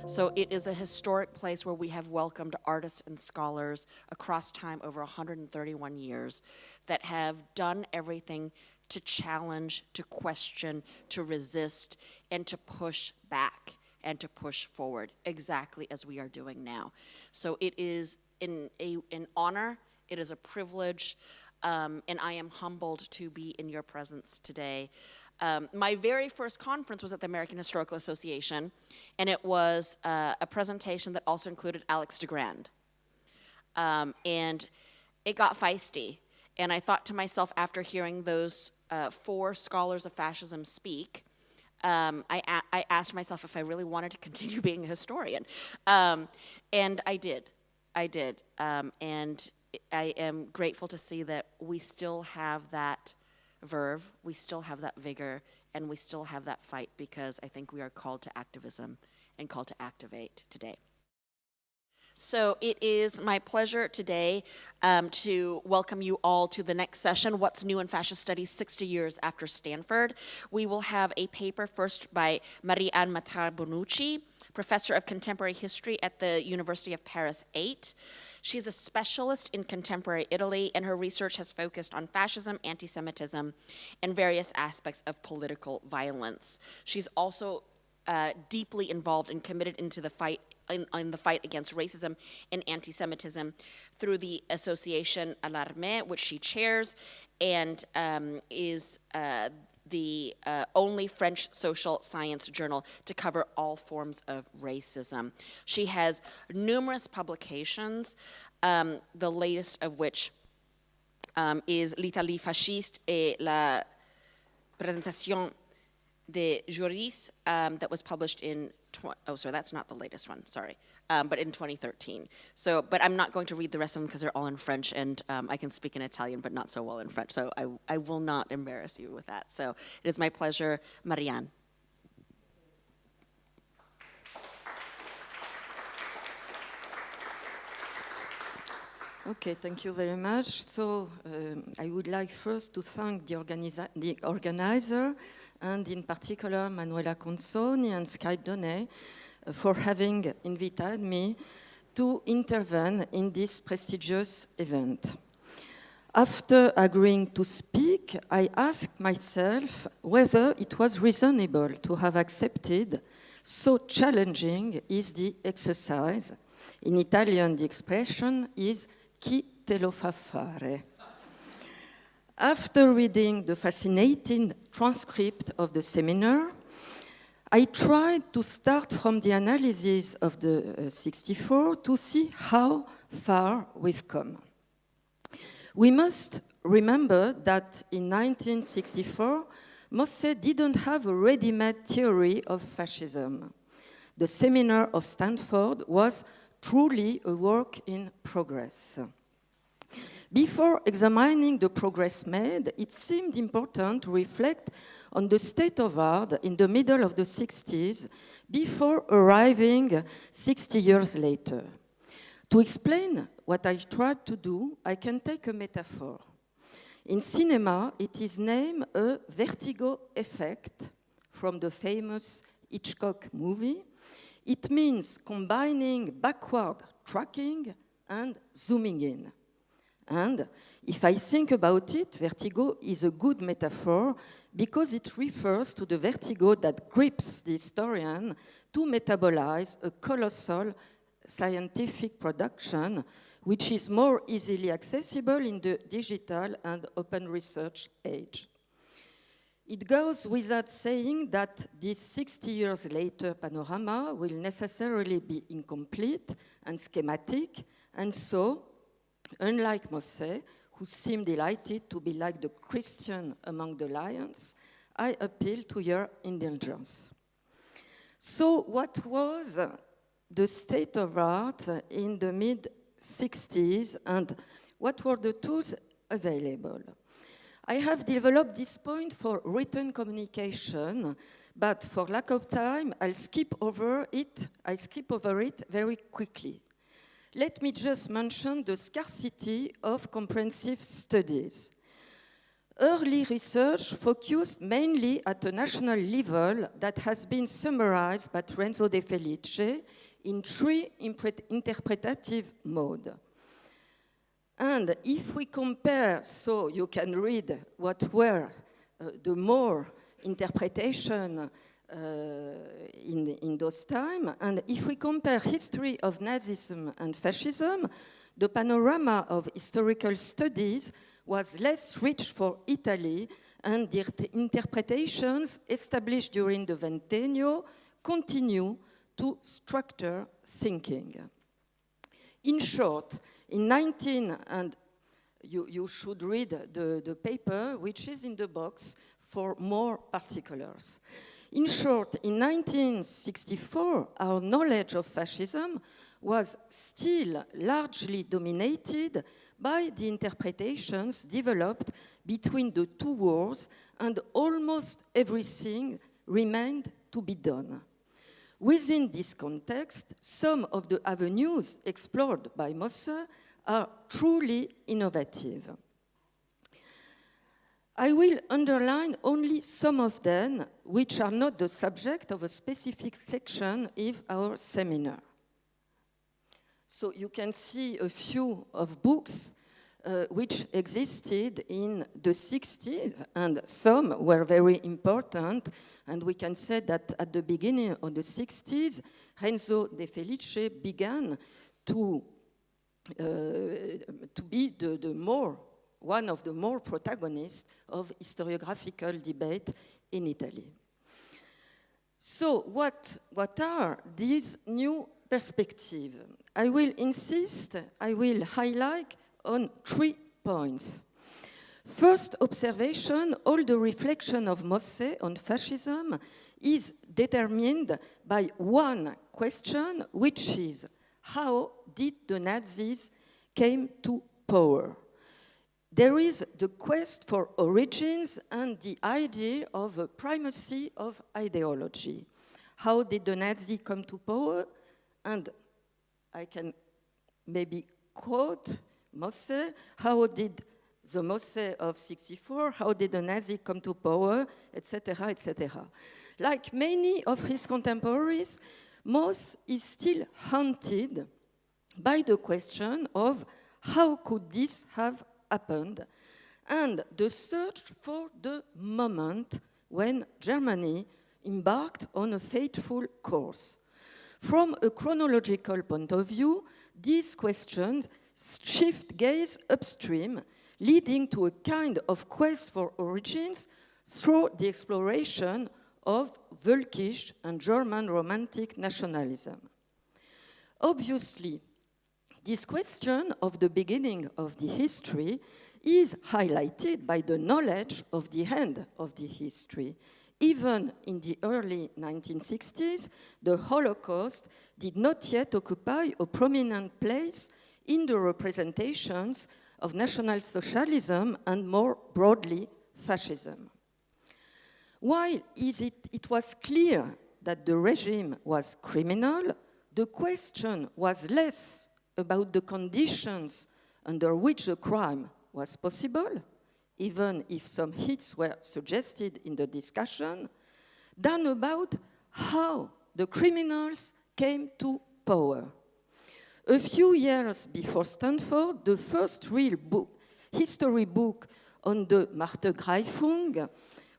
So it is a historic place where we have welcomed artists and scholars across time over 131 years that have done everything to challenge, to question, to resist, and to push back and to push forward, exactly as we are doing now. So it is an honor, it is a privilege, and I am humbled to be in your presence today. My very first conference was at the American Historical Association, and it was a presentation that also included Alex DeGrand. And it got feisty, and I thought to myself after hearing those 4 scholars of fascism speak, I asked myself if I really wanted to continue being a historian. And I did. And I am grateful to see that we still have that verve, we still have that vigor, and we still have that fight, because I think we are called to activism and called to activate today. So it is my pleasure today to welcome you all to the next session, What's New in Fascist Studies 60 Years After Stanford. We will have a paper first by Marie-Anne Matard-Bonucci, Professor of Contemporary History at the University of Paris 8. She's a specialist in contemporary Italy, and her research has focused on fascism, anti-Semitism, and various aspects of political violence. She's also deeply involved and committed into the fight in the fight against racism and anti-Semitism through the Association Alarmé, which she chairs, and is the only French social science journal to cover all forms of racism. She has numerous publications, the latest of which is L'Italie fasciste et la présentation des juristes, that was published in, that's not the latest one, sorry, but in 2013. So, but I'm not going to read the rest of them because they're all in French, and I can speak in Italian, but not so well in French, so I will not embarrass you with that. So it is my pleasure, Marianne. Okay, thank you very much. So I would like first to thank the organizer, and in particular Manuela Consoni and Sky Donnet, for having invited me to intervene in this prestigious event. After agreeing to speak, I asked myself whether it was reasonable to have accepted so challenging is the exercise. In Italian, the expression is chi te lo fa fare. After reading the fascinating transcript of the seminar, I tried to start from the analysis of the 64 to see how far we've come. We must remember that in 1964, Mosse didn't have a ready-made theory of fascism. The seminar of Stanford was truly a work in progress. Before examining the progress made, it seemed important to reflect on the state of art in the middle of the 60s before arriving 60 years later. To explain what I tried to do, I can take a metaphor. In cinema, it is named a vertigo effect from the famous Hitchcock movie. It means combining backward tracking and zooming in. And if I think about it, vertigo is a good metaphor because it refers to the vertigo that grips the historian to metabolize a colossal scientific production which is more easily accessible in the digital and open research age. It goes without saying that this 60 years later panorama will necessarily be incomplete and schematic, and so, unlike Mosse, who seemed delighted to be like the Christian among the lions, I appeal to your indulgence. So what was the state of art in the mid-60s, and what were the tools available? I have developed this point for written communication, but for lack of time, I'll skip over it very quickly. Let me just mention the scarcity of comprehensive studies. early research focused mainly at a national level that has been summarized by Renzo De Felice in 3 interpretative modes. And if we compare, so you can read what were the more interpretation in those times, and if we compare history of Nazism and fascism, the panorama of historical studies was less rich for Italy, and the interpretations established during the Ventennio continue to structure thinking. In short, in 19, and you should read the paper, which is in the box for more particulars. In short, in 1964, our knowledge of fascism was still largely dominated by the interpretations developed between the 2 wars, and almost everything remained to be done. Within this context, some of the avenues explored by Mosse are truly innovative. I will underline only some of them, which are not the subject of a specific section of our seminar. So you can see a few of books which existed in the 60s, and some were very important, and we can say that at the beginning of the 60s, Renzo De Felice began to be one of the more protagonists of historiographical debate in Italy. So what are these new perspectives? I will highlight on 3 points. First observation, all the reflection of Mosse on fascism is determined by one question, which is, how did the Nazis came to power? There is the quest for origins and the idea of a primacy of ideology. How did the Nazis come to power? And I can maybe quote Mosse, how did the Mosse of 64, how did the Nazis come to power, etc., etc. Like many of his contemporaries, Mosse is still haunted by the question of how could this have happened, and the search for the moment when Germany embarked on a fateful course. From a chronological point of view, these questions shift gaze upstream, leading to a kind of quest for origins through the exploration of Völkisch and German romantic nationalism. Obviously, this question of the beginning of the history is highlighted by the knowledge of the end of the history. Even in the early 1960s, the Holocaust did not yet occupy a prominent place in the representations of National Socialism and more broadly fascism. While it was clear that the regime was criminal, the question was less about the conditions under which the crime was possible, even if some hits were suggested in the discussion, than about how the criminals came to power. A few years before Stanford, the first real history book on the Martergreifung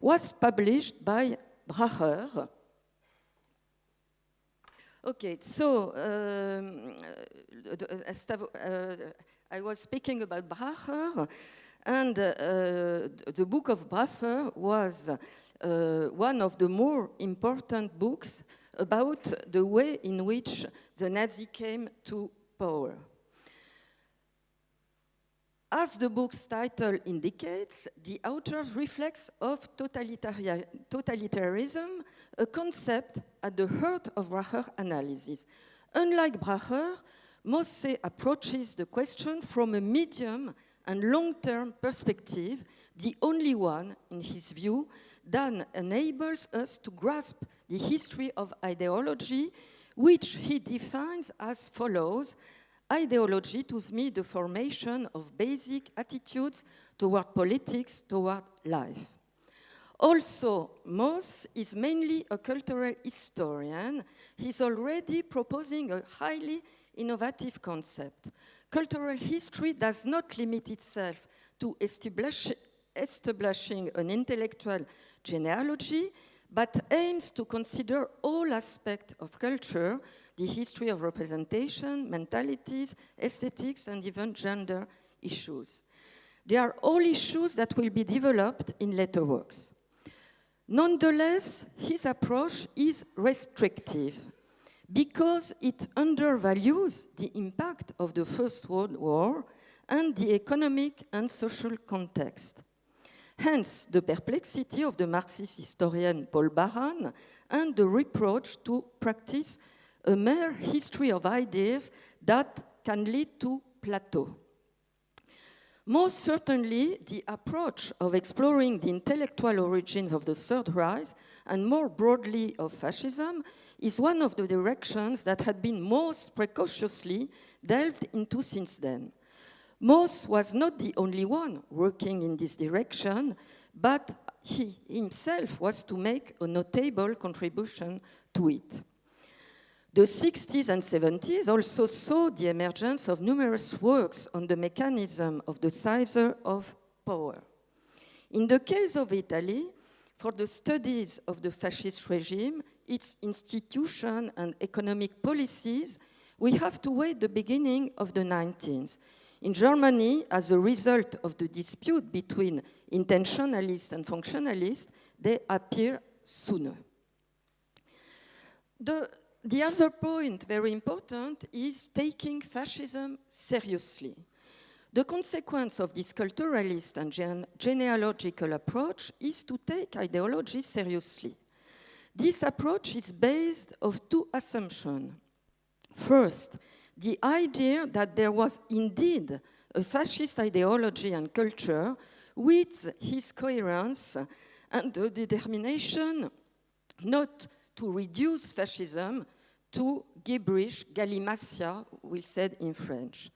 was published by Bracher. Okay, so I was speaking about Bracher, and the book of Bracher was one of the more important books about the way in which the Nazi came to power. As the book's title indicates, the author reflects of totalitarianism, a concept at the heart of Bracher's analysis. Unlike Bracher, Mosse approaches the question from a medium and long-term perspective, the only one, in his view, that enables us to grasp the history of ideology, which he defines as follows: ideology to me the formation of basic attitudes toward politics, toward life. Also, Mosse is mainly a cultural historian. He's already proposing a highly innovative concept. Cultural history does not limit itself to establishing an intellectual genealogy, but aims to consider all aspects of culture, the history of representation, mentalities, aesthetics, and even gender issues. They are all issues that will be developed in later works. Nonetheless, his approach is restrictive because it undervalues the impact of the First World War and the economic and social context. Hence, the perplexity of the Marxist historian Paul Baran and the reproach to practice a mere history of ideas that can lead to plateau. Most certainly, the approach of exploring the intellectual origins of the Third Reich and more broadly of fascism is one of the directions that had been most precautiously delved into since then. Mosse was not the only one working in this direction, but he himself was to make a notable contribution to it. The 60s and 70s also saw the emergence of numerous works on the mechanism of the seizure of power. In the case of Italy, for the studies of the fascist regime, its institution and economic policies, we have to wait the beginning of the 19th. In Germany, as a result of the dispute between intentionalists and functionalists, they appear sooner. The other point, very important, is taking fascism seriously. The consequence of this culturalist and genealogical approach is to take ideology seriously. This approach is based on two assumptions. First, the idea that there was indeed a fascist ideology and culture with his coherence and the determination not to reduce fascism to gibberish, gallimatia, we said in French.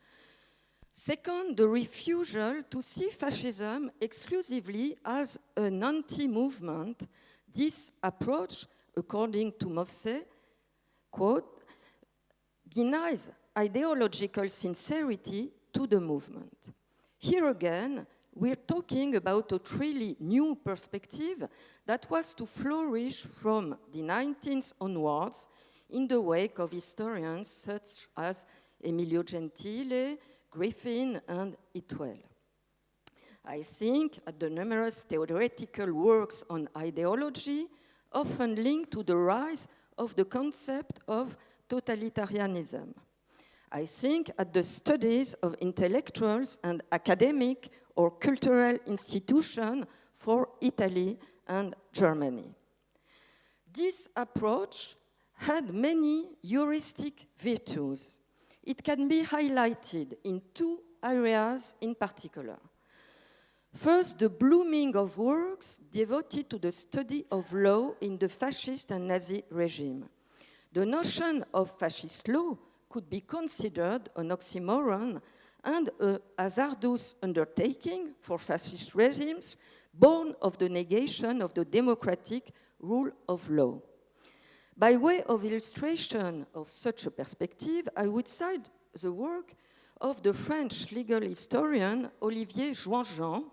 Second, the refusal to see fascism exclusively as an anti-movement. This approach, according to Mosse, quote, denies ideological sincerity to the movement. Here again, we're talking about a truly new perspective that was to flourish from the 19th onwards in the wake of historians such as Emilio Gentile, Griffith, and Itwell. I think at the numerous theoretical works on ideology, often linked to the rise of the concept of totalitarianism. I think at the studies of intellectuals and academic or cultural institutions for Italy and Germany. This approach had many heuristic virtues. It can be highlighted in two areas in particular. First, the blooming of works devoted to the study of law in the fascist and Nazi regime. The notion of fascist law could be considered an oxymoron and a hazardous undertaking for fascist regimes born of the negation of the democratic rule of law. By way of illustration of such a perspective, I would cite the work of the French legal historian Olivier Jouan-Jean,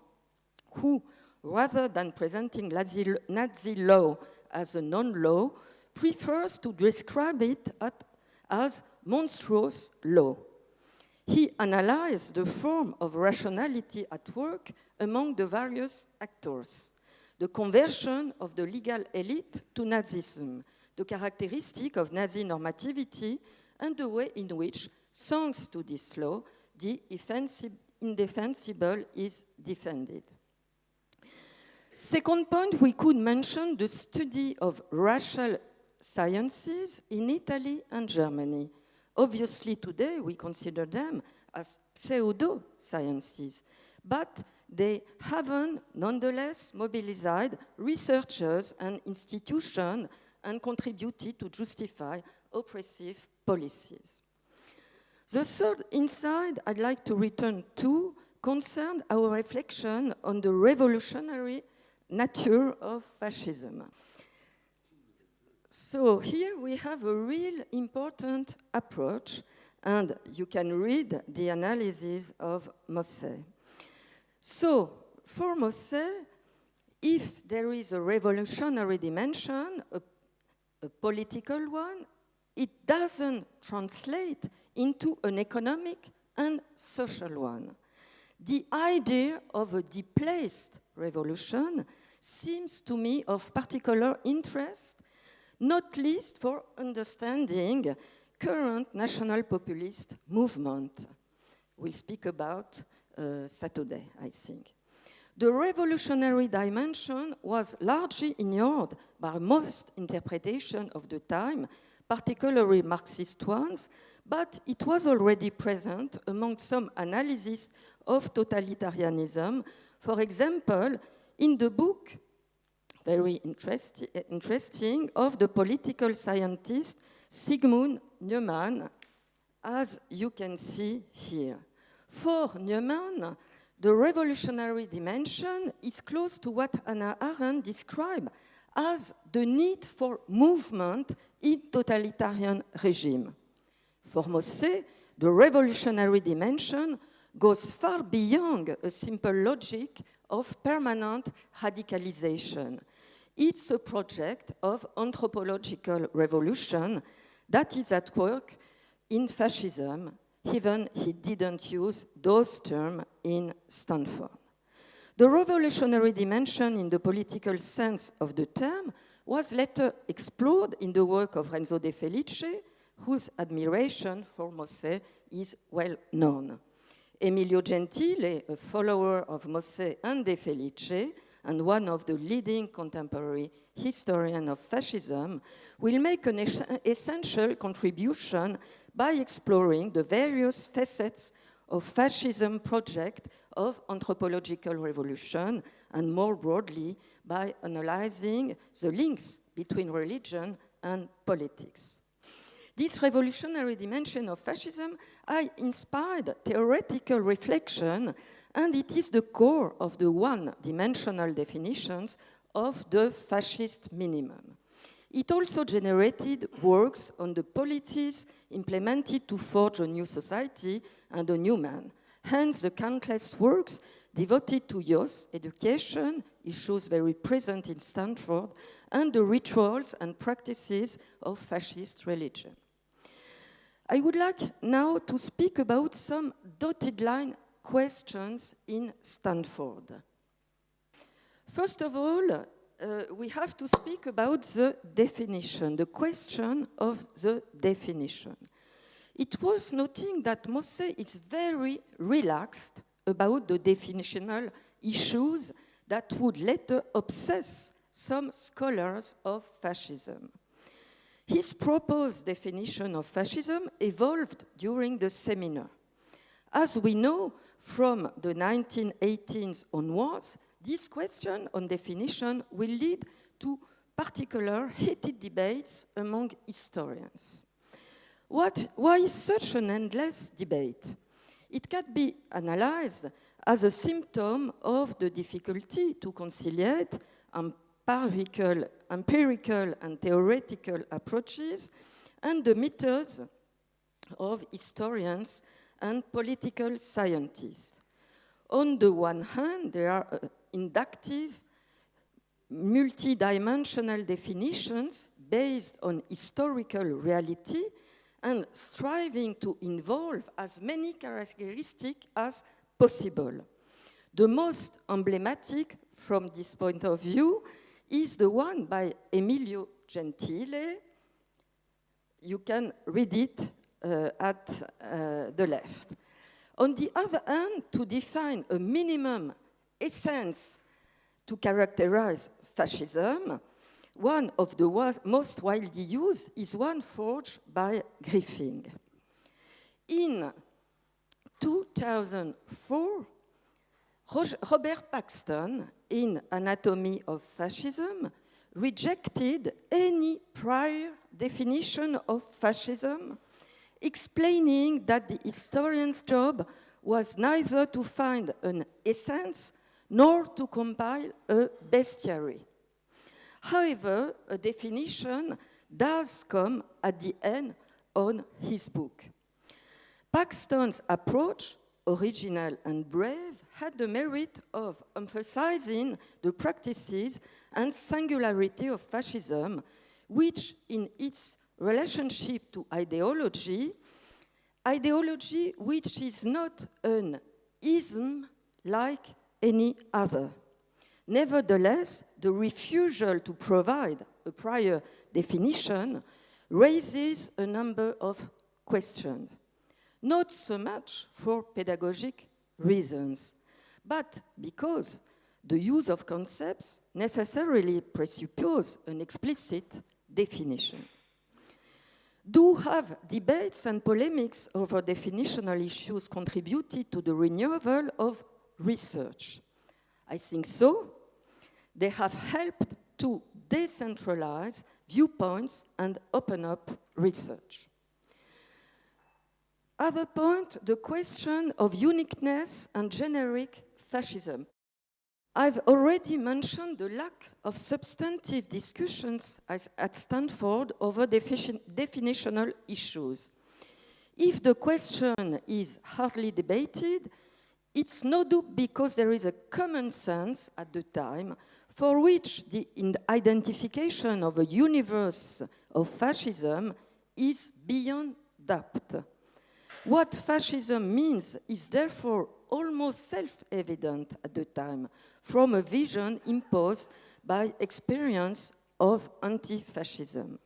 who, rather than presenting Nazi law as a non-law, prefers to describe it as monstrous law. He analyzed the form of rationality at work among the various actors, the conversion of the legal elite to Nazism, the characteristic of Nazi normativity, and the way in which, thanks to this law, the indefensible is defended. Second point, we could mention the study of racial sciences in Italy and Germany. Obviously, today we consider them as pseudo-sciences, but they haven't nonetheless mobilized researchers and institutions and contributed to justify oppressive policies. The third insight I'd like to return to concerned our reflection on the revolutionary nature of fascism. So here we have a real important approach, and you can read the analysis of Mosse. So for Mosse, if there is a revolutionary dimension, a political one, it doesn't translate into an economic and social one. The idea of a displaced revolution seems to me of particular interest, not least for understanding current national populist movement. We'll speak about Saturday, I think. The revolutionary dimension was largely ignored by most interpretation of the time, particularly Marxist ones, but it was already present among some analysis of totalitarianism. For example, in the book, very interesting, of the political scientist Zygmunt Neumann, as you can see here. For Neumann, the revolutionary dimension is close to what Hannah Arendt described as the need for movement in totalitarian regime. For Mosse, the revolutionary dimension goes far beyond a simple logic of permanent radicalization. It's a project of anthropological revolution that is at work in fascism, even he didn't use those terms in Stanford. The revolutionary dimension in the political sense of the term was later explored in the work of Renzo De Felice, whose admiration for Mosse is well known. Emilio Gentile, a follower of Mosse and De Felice, and one of the leading contemporary historians of fascism, will make an essential contribution by exploring the various facets of fascism project of anthropological revolution, and more broadly by analyzing the links between religion and politics. This revolutionary dimension of fascism has inspired theoretical reflection, and it is the core of the one-dimensional definitions of the fascist minimum. It also generated works on the policies implemented to forge a new society and a new man. Hence, the countless works devoted to youth education, issues very present in Stanford, and the rituals and practices of fascist religion. I would like now to speak about some dotted line questions in Stanford. First of all, we have to speak about the definition, the question of the definition. It was noting that Mosse is very relaxed about the definitional issues that would later obsess some scholars of fascism. His proposed definition of fascism evolved during the seminar. As we know, from the 1918s onwards, this question on definition will lead to particular heated debates among historians. Why such an endless debate? It can be analyzed as a symptom of the difficulty to conciliate empirical and theoretical approaches and the methods of historians and political scientists. On the one hand, there are inductive, multidimensional definitions based on historical reality and striving to involve as many characteristics as possible. The most emblematic from this point of view is the one by Emilio Gentile. You can read it at the left. On the other hand, to define a minimum essence to characterize fascism, one of the most widely used is one forged by Griffith. In 2004, Robert Paxton, in Anatomy of Fascism, rejected any prior definition of fascism, explaining that the historian's job was neither to find an essence nor to compile a bestiary. However, a definition does come at the end on his book. Paxton's approach, original and brave, had the merit of emphasizing the practices and singularity of fascism, which in its relationship to ideology which is not an ism like any other. Nevertheless, the refusal to provide a prior definition raises a number of questions, not so much for pedagogic reasons, but because the use of concepts necessarily presupposes an explicit definition. Do have debates and polemics over definitional issues contributed to the renewal of research? I think so. They have helped to decentralize viewpoints and open up research. Other point, the question of uniqueness and generic fascism. I've already mentioned the lack of substantive discussions at Stanford over definitional issues. If the question is hardly debated, it's no doubt because there is a common sense at the time for which the identification of a universe of fascism is beyond doubt. What fascism means is therefore almost self-evident at the time from a vision imposed by experience of anti-fascism.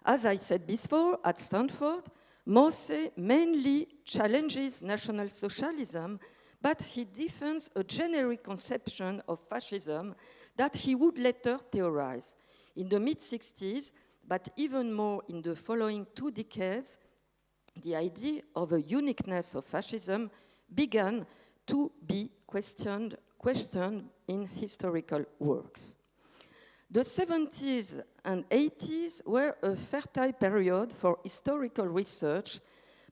As I said before, at Stanford, Mosse mainly challenges National Socialism, but he defends a generic conception of fascism that he would later theorize. In the mid-60s, but even more in the following 2 decades, the idea of a uniqueness of fascism began to be questioned in historical works. The 70s and 80s were a fertile period for historical research,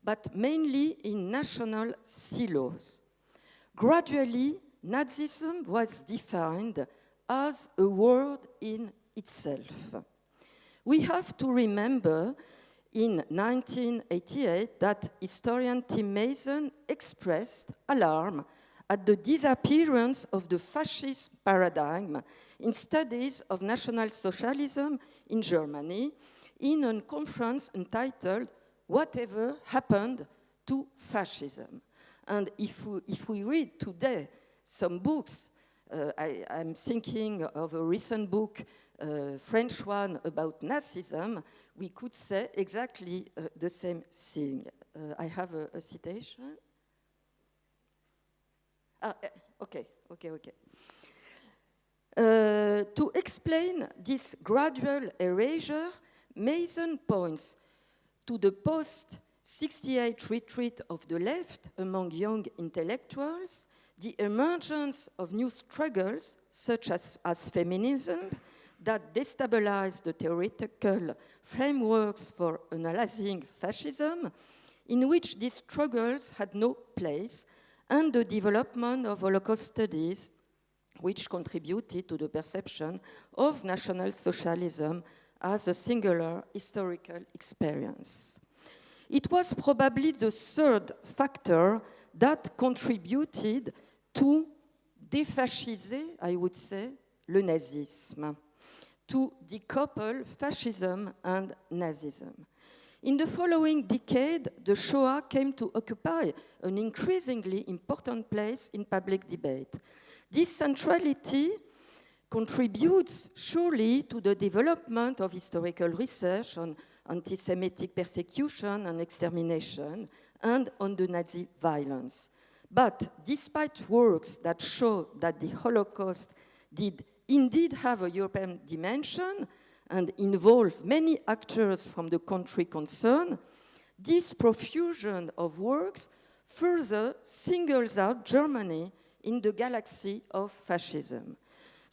but mainly in national silos. Gradually, Nazism was defined as a word in itself. We have to remember in 1988 that historian Tim Mason expressed alarm at the disappearance of the fascist paradigm in studies of National Socialism in Germany in a conference entitled Whatever Happened to Fascism. And if we read today some books, I'm thinking of a recent book, French one about Nazism, we could say exactly the same thing. I have a citation. Okay. To explain this gradual erasure, Mason points to the post-68 retreat of the left among young intellectuals, the emergence of new struggles, such as feminism, that destabilized the theoretical frameworks for analyzing fascism, in which these struggles had no place, and the development of Holocaust studies, which contributed to the perception of National Socialism as a singular historical experience. It was probably the third factor that contributed to défasciser, I would say, le nazisme, to decouple fascism and Nazism. In the following decade, the Shoah came to occupy an increasingly important place in public debate. This centrality contributes surely to the development of historical research on anti-Semitic persecution and extermination and on the Nazi violence. But despite works that show that the Holocaust did indeed have a European dimension and involve many actors from the country concerned, this profusion of works further singles out Germany in the galaxy of fascism.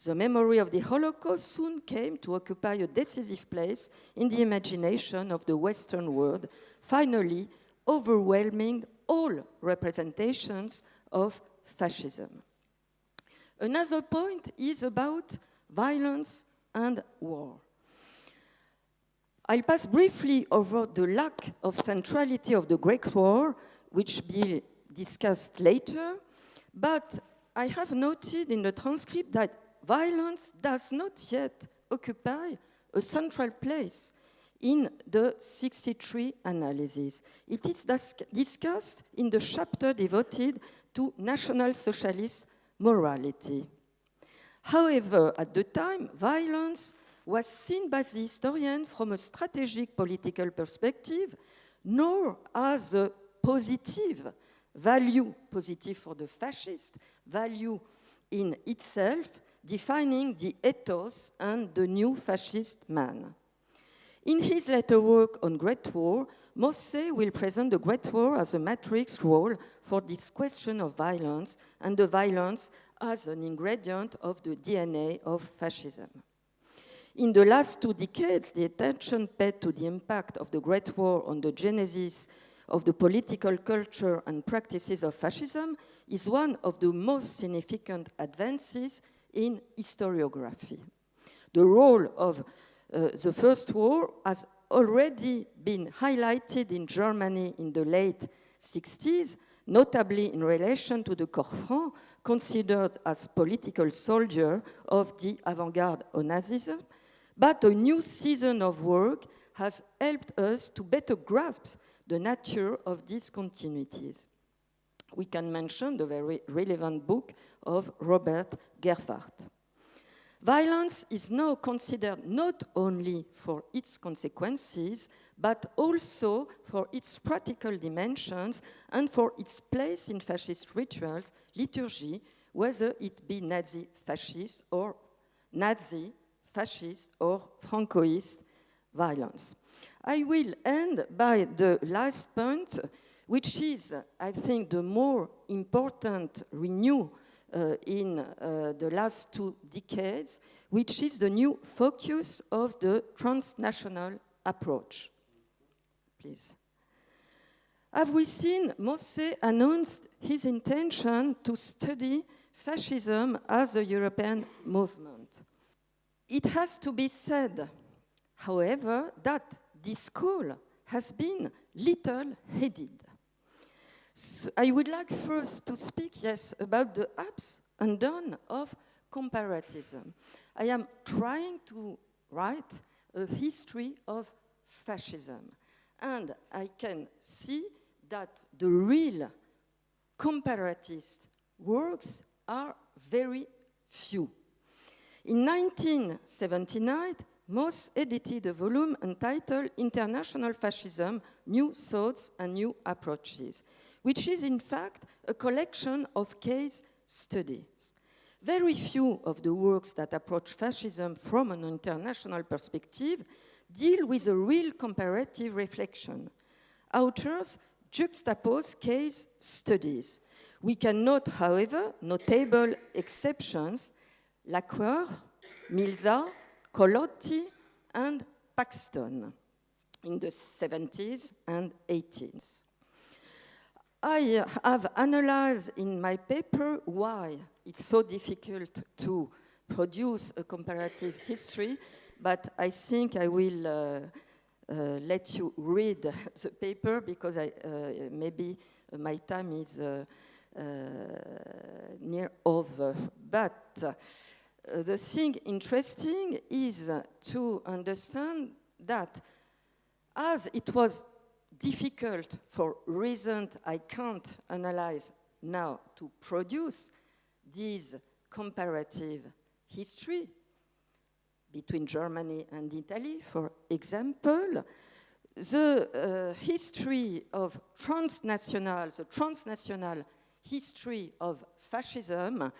The memory of the Holocaust soon came to occupy a decisive place in the imagination of the Western world, finally overwhelming all representations of fascism. Another point is about violence and war. I'll pass briefly over the lack of centrality of the Great War, which will be discussed later, but I have noted in the transcript that violence does not yet occupy a central place in the 63 analysis. It is discussed in the chapter devoted to National Socialist morality. However, at the time, violence was seen by the historian from a strategic political perspective, nor as a positive value, positive for the fascist, value in itself, defining the ethos and the new fascist man. In his later work on Great War, Mosse will present the Great War as a matrix role for this question of violence, and the violence as an ingredient of the DNA of fascism. In the last 2 decades, the attention paid to the impact of the Great War on the genesis of the political culture and practices of fascism is one of the most significant advances in historiography. The role of the First War has already been highlighted in Germany in the late 60s, notably in relation to the corps franc, considered as political soldier of the avant-garde of Nazism, but a new season of work has helped us to better grasp the nature of these continuities. We can mention the very relevant book of Robert Gerhardt. Violence is now considered not only for its consequences, but also for its practical dimensions and for its place in fascist rituals, liturgy, whether it be Nazi-fascist or Nazi-fascist or Francoist violence. I will end by the last point, which is, I think, the more important renewal in the last 2 decades, which is the new focus of the transnational approach. Please. Have we seen Mosse announced his intention to study fascism as a European movement? It has to be said, however, that this call has been little-headed. So I would like first to speak, yes, about the ups and downs of comparatism. I am trying to write a history of fascism, and I can see that the real comparatist works are very few. In 1979, Mosse edited a volume entitled International Fascism, New Thoughts and New Approaches, which is in fact a collection of case studies. Very few of the works that approach fascism from an international perspective deal with a real comparative reflection. Authors juxtapose case studies. We can note, however, notable exceptions: Lacour, Milza, Colotti, and Paxton in the 70s and 80s. I have analyzed in my paper why it's so difficult to produce a comparative history, but I think I will let you read the paper because maybe my time is near over. But the thing interesting is to understand that as it was difficult for reasons I can't analyze now to produce this comparative history between Germany and Italy, for example, the history of the transnational history of fascism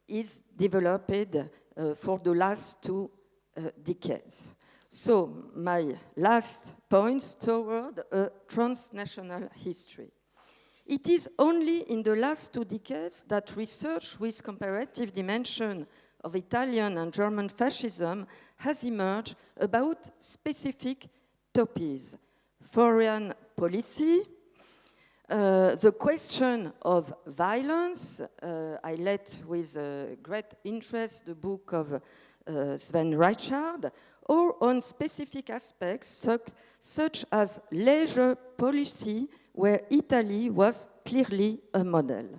is developed for the last 2 decades. So my last points toward a transnational history. It is only in the last 2 decades that research with comparative dimension of Italian and German fascism has emerged about specific topics: foreign policy, the question of violence. I read with great interest the book of Sven Reichard, or on specific aspects such as leisure policy, where Italy was clearly a model.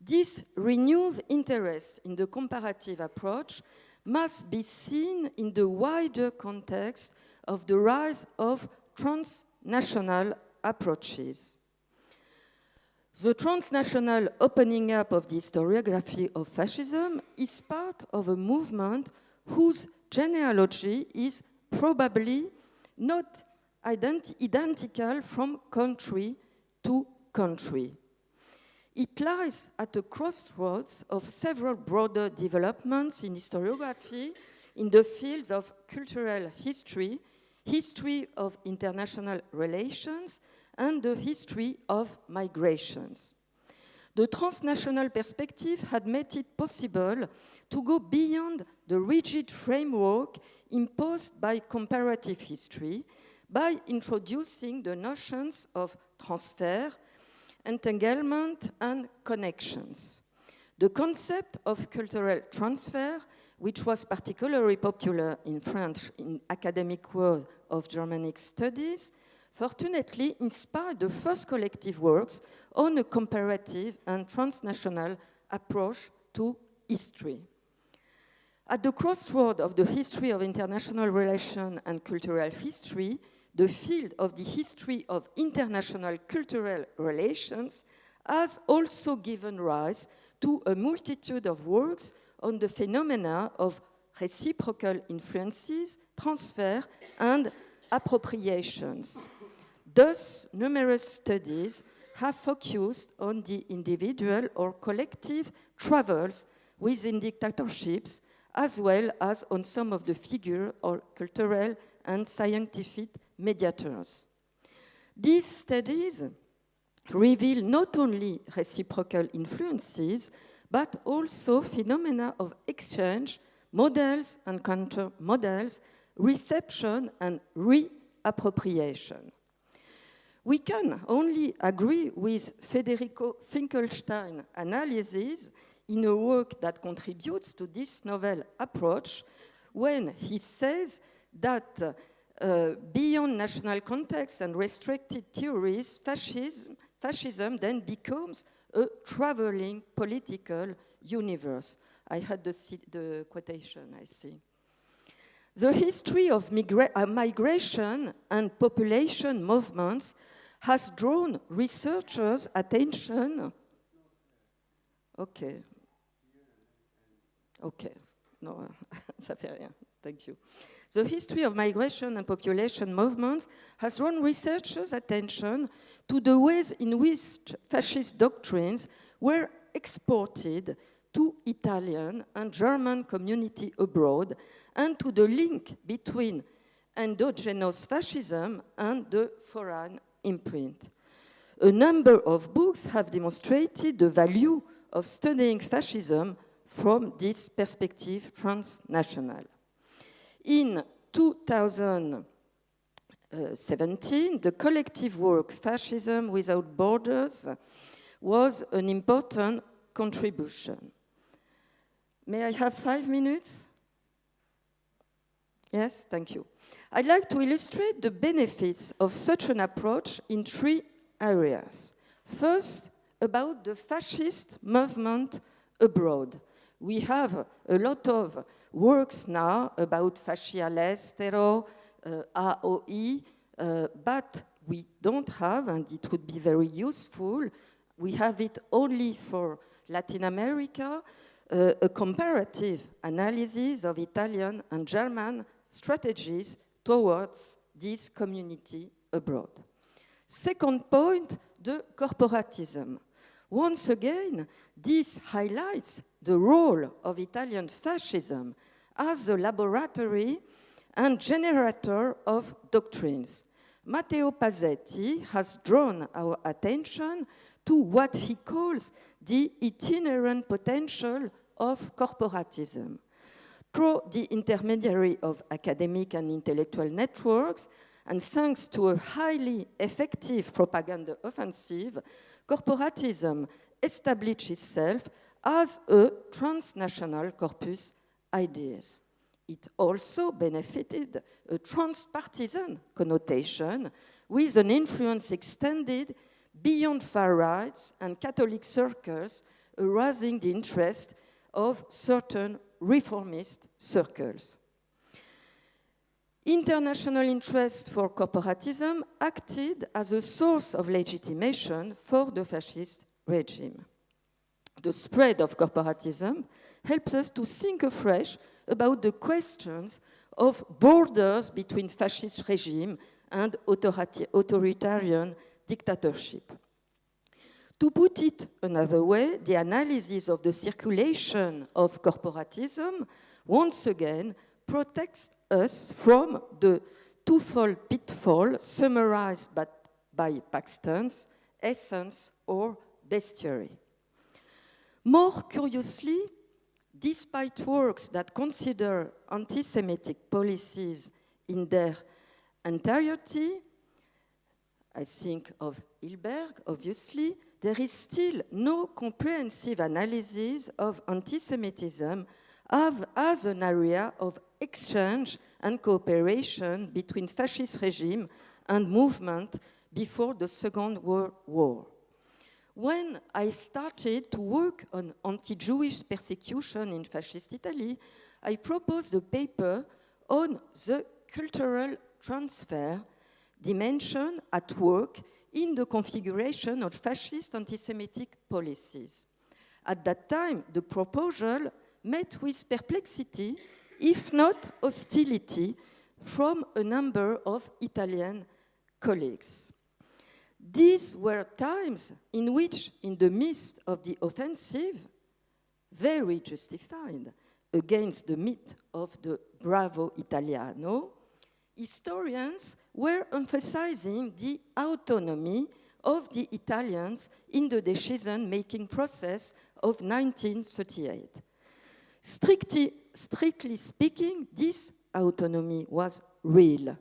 This renewed interest in the comparative approach must be seen in the wider context of the rise of transnational approaches. The transnational opening up of the historiography of fascism is part of a movement whose genealogy is probably not identical from country to country. It lies at a crossroads of several broader developments in historiography in the fields of cultural history, history of international relations, and the history of migrations. The transnational perspective had made it possible to go beyond the rigid framework imposed by comparative history by introducing the notions of transfer, entanglement, and connections. The concept of cultural transfer, which was particularly popular in French in academic world of Germanic studies, fortunately inspired the first collective works on a comparative and transnational approach to history. At the crossroad of the history of international relations and cultural history, the field of the history of international cultural relations has also given rise to a multitude of works on the phenomena of reciprocal influences, transfer, and appropriations. Thus, numerous studies have focused on the individual or collective travels within dictatorships, as well as on some of the figure or cultural and scientific mediators. These studies reveal not only reciprocal influences, but also phenomena of exchange, models and counter-models, reception and reappropriation. We can only agree with Federico Finkelstein's analysis in a work that contributes to this novel approach when he says that beyond national context and restricted theories, fascism then becomes a traveling political universe. I had the quotation, I see. The history of migration and population movements has drawn researchers' attention. Okay. Okay. No, ça fait rien. Thank you. The history of migration and population movements has drawn researchers' attention to the ways in which fascist doctrines were exported to Italian and German community abroad, and to the link between endogenous fascism and the foreign imprint. A number of books have demonstrated the value of studying fascism from this perspective transnational. In 2017, the collective work Fascism Without Borders was an important contribution. May I have 5 minutes? Yes, thank you. I'd like to illustrate the benefits of such an approach in 3 areas. First, about the fascist movement abroad. We have a lot of works now about fasci all'estero, AOI, but we don't have, and it would be very useful, we have it only for Latin America, a comparative analysis of Italian and German strategies towards this community abroad. Second point, the corporatism. Once again, this highlights the role of Italian fascism as a laboratory and generator of doctrines. Matteo Pasetti has drawn our attention to what he calls the itinerant potential of corporatism. Through the intermediary of academic and intellectual networks, and thanks to a highly effective propaganda offensive, corporatism established itself as a transnational corpus ideas. It also benefited a transpartisan connotation with an influence extended beyond far rights and Catholic circles, arousing the interest of certain reformist circles. International interest for corporatism acted as a source of legitimation for the fascist regime. The spread of corporatism helps us to think afresh about the questions of borders between fascist regime and authoritarian dictatorship. To put it another way, the analysis of the circulation of corporatism once again protects us from the twofold pitfall summarized by Paxton's essence or bestiary. More curiously, despite works that consider anti-Semitic policies in their entirety, I think of Hilberg, obviously, there is still no comprehensive analysis of anti-Semitism as an area of exchange and cooperation between fascist regime and movement before the Second World War. When I started to work on anti-Jewish persecution in fascist Italy, I proposed a paper on the cultural transfer dimension at work in the configuration of fascist anti-Semitic policies. At that time, the proposal met with perplexity, if not hostility, from a number of Italian colleagues. These were times in which, in the midst of the offensive, very justified, against the myth of the Bravo Italiano, historians were emphasizing the autonomy of the Italians in the decision-making process of 1938. Strictly speaking, this autonomy was real.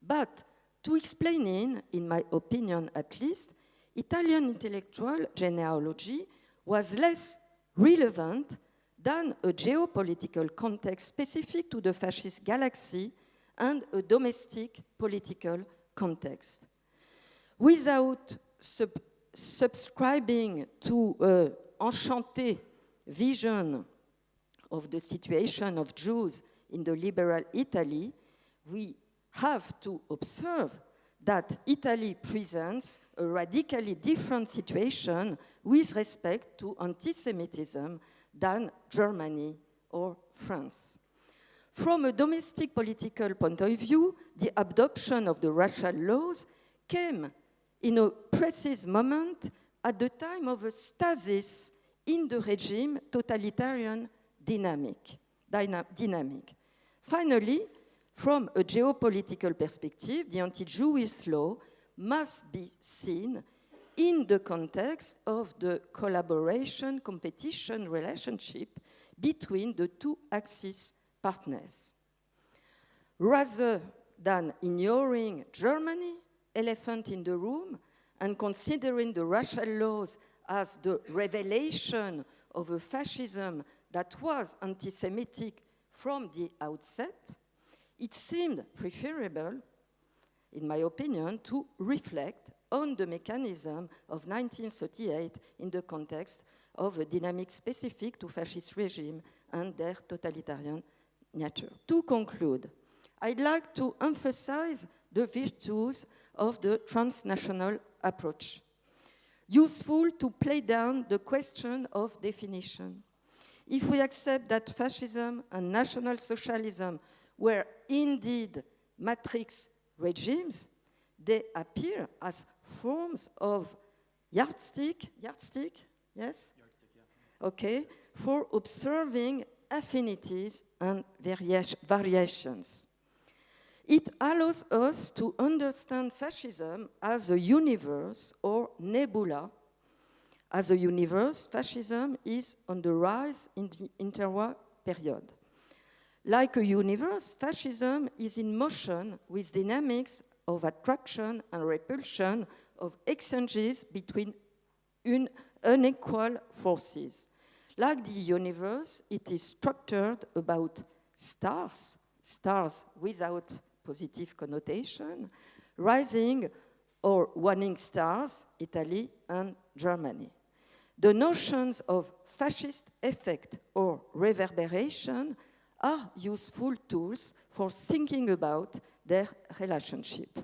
But to explain it, in my opinion at least, Italian intellectual genealogy was less relevant than a geopolitical context specific to the fascist galaxy and a domestic political context. Without subscribing to an enchanté vision of the situation of Jews in the liberal Italy, we have to observe that Italy presents a radically different situation with respect to anti-Semitism than Germany or France. From a domestic political point of view, the adoption of the racial laws came in a precise moment at the time of a stasis in the regime totalitarian dynamic. Finally, from a geopolitical perspective, the anti-Jewish law must be seen in the context of the collaboration-competition relationship between the two Axis partners. Rather than ignoring Germany, elephant in the room, and considering the racial laws as the revelation of a fascism that was anti-Semitic from the outset, it seemed preferable, in my opinion, to reflect on the mechanism of 1938 in the context of a dynamic specific to fascist regime and their totalitarian nature. To conclude, I'd like to emphasize the virtues of the transnational approach. Useful to play down the question of definition. If we accept that fascism and National Socialism were indeed matrix regimes, they appear as forms of yardstick, yes? Yardstick, yeah. Okay, for observing affinities and variations. It allows us to understand fascism as a universe or nebula As a universe, fascism is on the rise in the interwar period. Like a universe, fascism is in motion with dynamics of attraction and repulsion, of exchanges between unequal forces. Like the universe, it is structured about stars, stars without positive connotation, rising or waning stars, Italy and Germany. The notions of fascist effect or reverberation are useful tools for thinking about their relationship.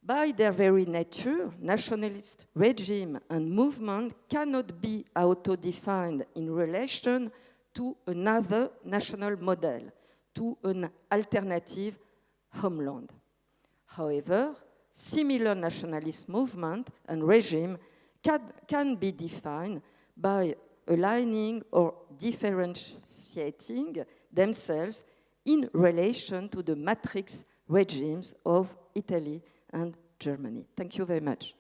By their very nature, nationalist regime and movement cannot be auto-defined in relation to another national model, to an alternative homeland. However, similar nationalist movement and regime can be defined by aligning or differentiating themselves in relation to the matrix regimes of Italy and Germany. Thank you very much.